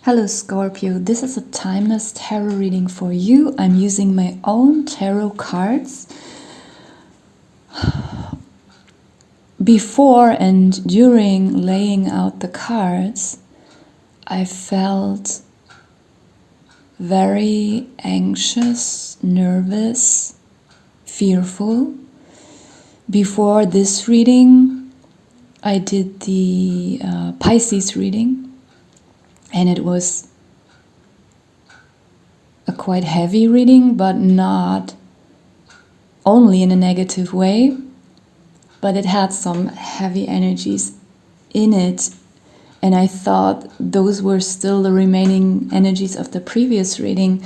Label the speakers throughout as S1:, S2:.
S1: Hello Scorpio, this is a timeless tarot reading for you. I'm using my own tarot cards. Before and during laying out the cards, I felt very anxious, nervous, fearful. Before this reading, I did the Pisces reading. And it was a quite heavy reading, but not only in a negative way, but it had some heavy energies in it. And I thought those were still the remaining energies of the previous reading.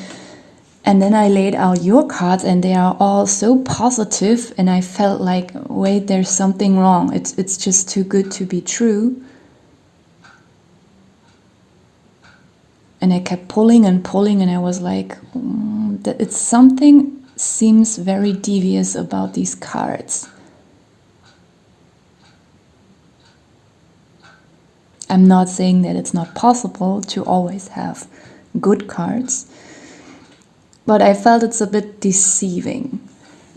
S1: And then I laid out your cards and they are all so positive, and I felt like, wait, there's something wrong. It's just too good to be true. And I kept pulling and pulling, and I was like, it's something seems very devious about these cards. I'm not saying that it's not possible to always have good cards, but I felt it's a bit deceiving.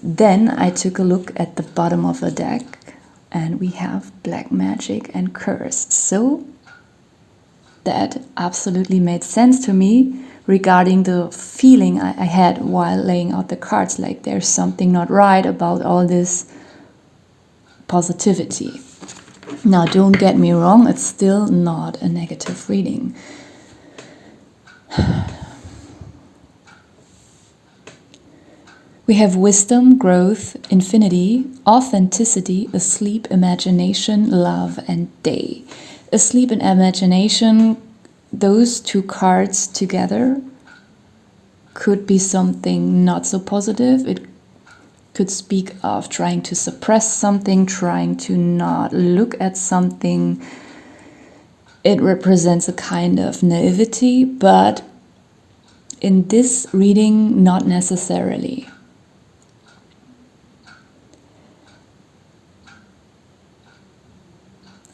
S1: Then I took a look at the bottom of the deck, and we have Black Magic and Curse. So that absolutely made sense to me regarding the feeling I had while laying out the cards, like there's something not right about all this positivity. Now, don't get me wrong, it's still not a negative reading. We have wisdom, growth, infinity, authenticity, asleep, imagination, love, and day. Asleep and imagination, those two cards together could be something not so positive. It could speak of trying to suppress something, trying to not look at something. It represents a kind of naivety, but in this reading, not necessarily.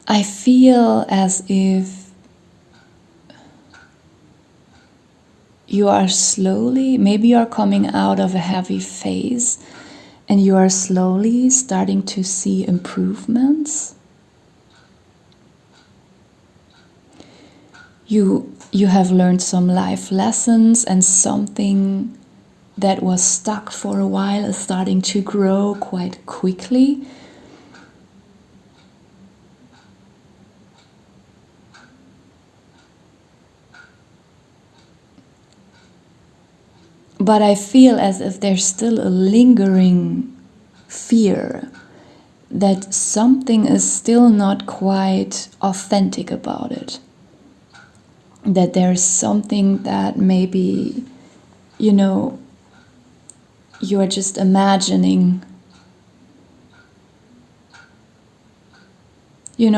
S1: I feel as if you are slowly, maybe you are coming out of a heavy phase and you are slowly starting to see improvements. You have learned some life lessons, and something that was stuck for a while is starting to grow quite quickly. But I feel as if there's still a lingering fear that something is still not quite authentic about it. That there's something that maybe, you are just imagining.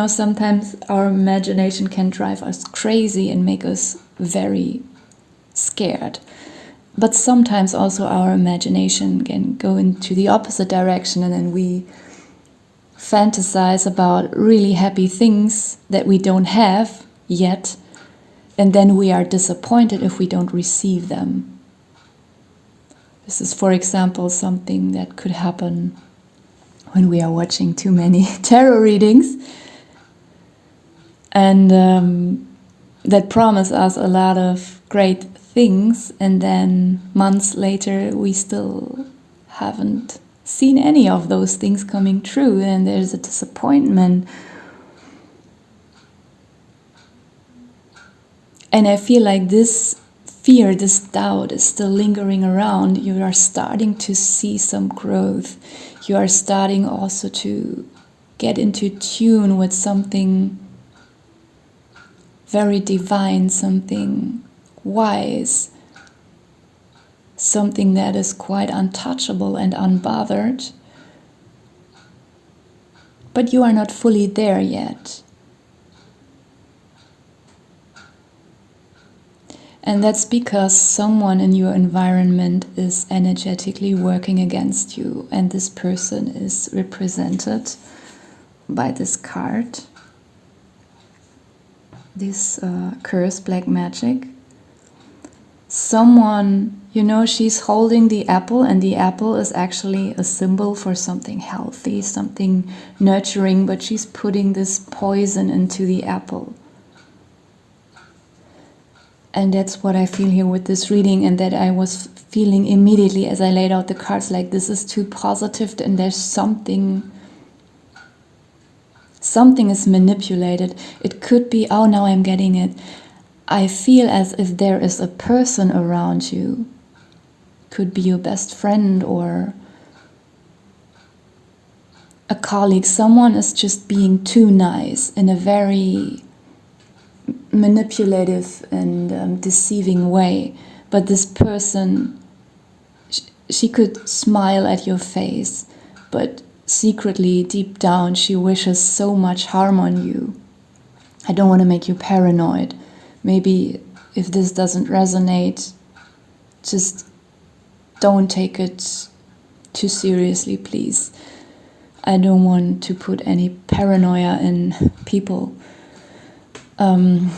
S1: Sometimes our imagination can drive us crazy and make us very scared. But sometimes also our imagination can go into the opposite direction, and then we fantasize about really happy things that we don't have yet, and then we are disappointed if we don't receive them. This is, for example, something that could happen when we are watching too many tarot readings, and that promise us a lot of great things, and then months later we still haven't seen any of those things coming true, and there's a disappointment. And I feel like this fear, this doubt is still lingering around. You are starting to see some growth. You are starting also to get into tune with something very divine, something wise, something that is quite untouchable and unbothered. But you are not fully there yet. And that's because someone in your environment is energetically working against you, and this person is represented by this card. this curse, black magic. Someone, she's holding the apple, and the apple is actually a symbol for something healthy, something nurturing, but she's putting this poison into the apple. And that's what I feel here with this reading, and that I was feeling immediately as I laid out the cards, like this is too positive, and there's something is manipulated. It could be, oh, now I'm getting it. I feel as if there is a person around you. Could be your best friend or a colleague. Someone is just being too nice in a very manipulative and deceiving way. But this person, she could smile at your face, but secretly, deep down, she wishes so much harm on you. I don't want to make you paranoid. Maybe if this doesn't resonate, just don't take it too seriously, please. I don't want to put any paranoia in people. I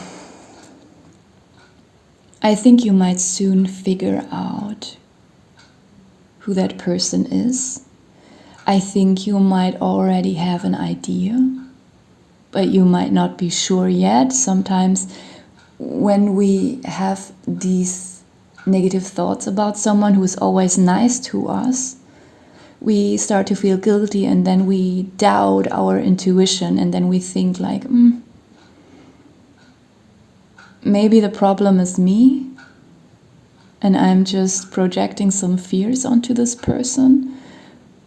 S1: think you might soon figure out who that person is. I think you might already have an idea, but you might not be sure yet. Sometimes when we have these negative thoughts about someone who is always nice to us, we start to feel guilty, and then we doubt our intuition, and then we think like, maybe the problem is me, and I'm just projecting some fears onto this person.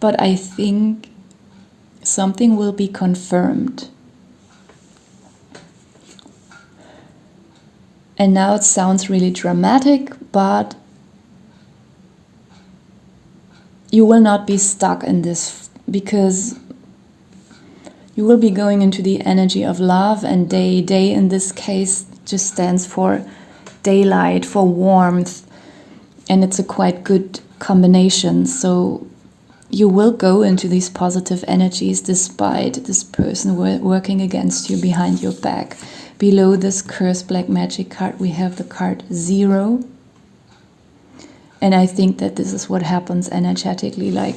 S1: But I think something will be confirmed. And now it sounds really dramatic, but you will not be stuck in this, because you will be going into the energy of love, and day in this case just stands for daylight, for warmth, and it's a quite good combination. So you will go into these positive energies despite this person working against you behind your back. Below this cursed black magic card, we have the card 0. And I think that this is what happens energetically, like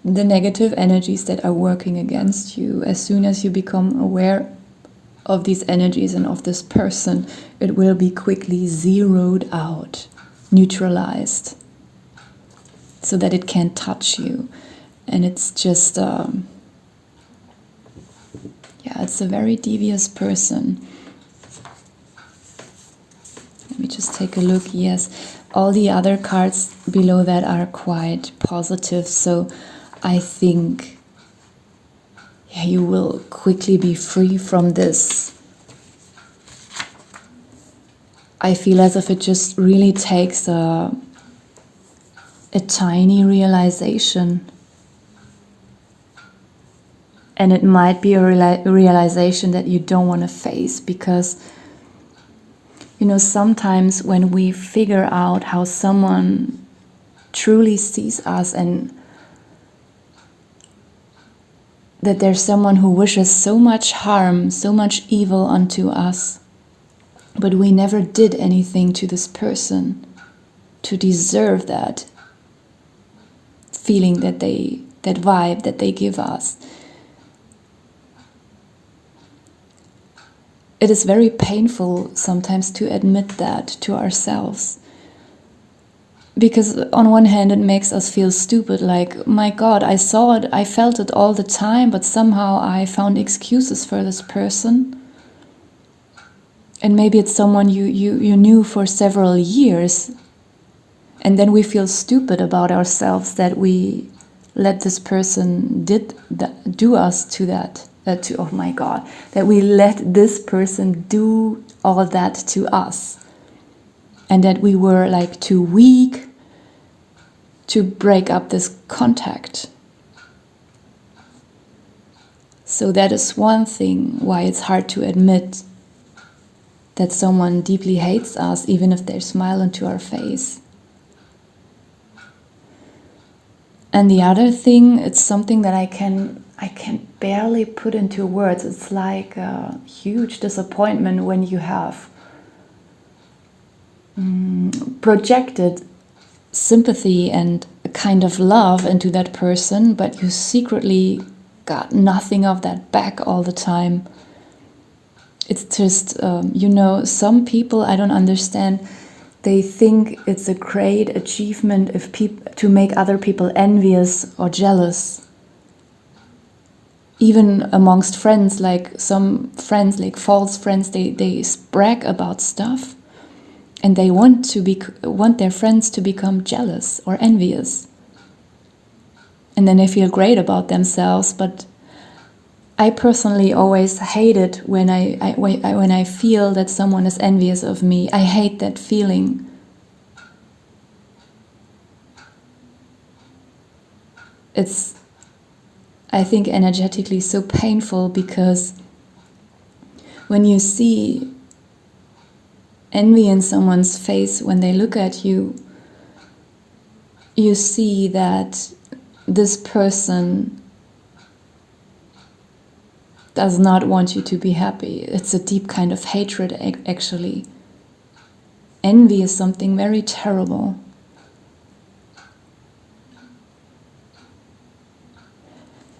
S1: the negative energies that are working against you. As soon as you become aware of these energies and of this person, it will be quickly zeroed out, neutralized, so that it can't touch you. And it's just, it's a very devious person. Let me just take a look. Yes, all the other cards below that are quite positive. So I think you will quickly be free from this. I feel as if it just really takes a tiny realization. And it might be a realization that you don't want to face, because sometimes when we figure out how someone truly sees us, and that there's someone who wishes so much harm, so much evil unto us, but we never did anything to this person to deserve that feeling, that vibe that they give us. It is very painful sometimes to admit that to ourselves. Because on one hand it makes us feel stupid, like, my God, I saw it, I felt it all the time, but somehow I found excuses for this person. And maybe it's someone you knew for several years. And then we feel stupid about ourselves that we let this person do us to that. Oh my God, that we let this person do all that to us. And that we were like too weak to break up this contact. So that is one thing why it's hard to admit that someone deeply hates us, even if they smile into our face. And the other thing, it's something that I can I can barely put into words. It's like a huge disappointment when you have projected sympathy and a kind of love into that person, but you secretly got nothing of that back all the time. It's just, some people, I don't understand, they think it's a great achievement if to make other people envious or jealous. Even amongst friends, like some friends, like false friends, they brag about stuff, and they want their friends to become jealous or envious, and then they feel great about themselves. But I personally always hate it when I feel that someone is envious of me. I hate that feeling. It's, I think, energetically so painful, because when you see envy in someone's face when they look at you, you see that this person does not want you to be happy. It's a deep kind of hatred, actually. Envy is something very terrible.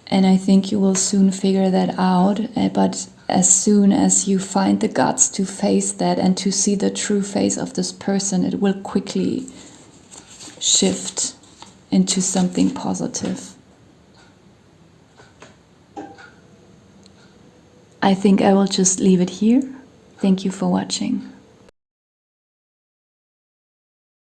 S1: And I think you will soon figure that out. But as soon as you find the guts to face that and to see the true face of this person, it will quickly shift into something positive. I think I will just leave it here. Thank you for watching.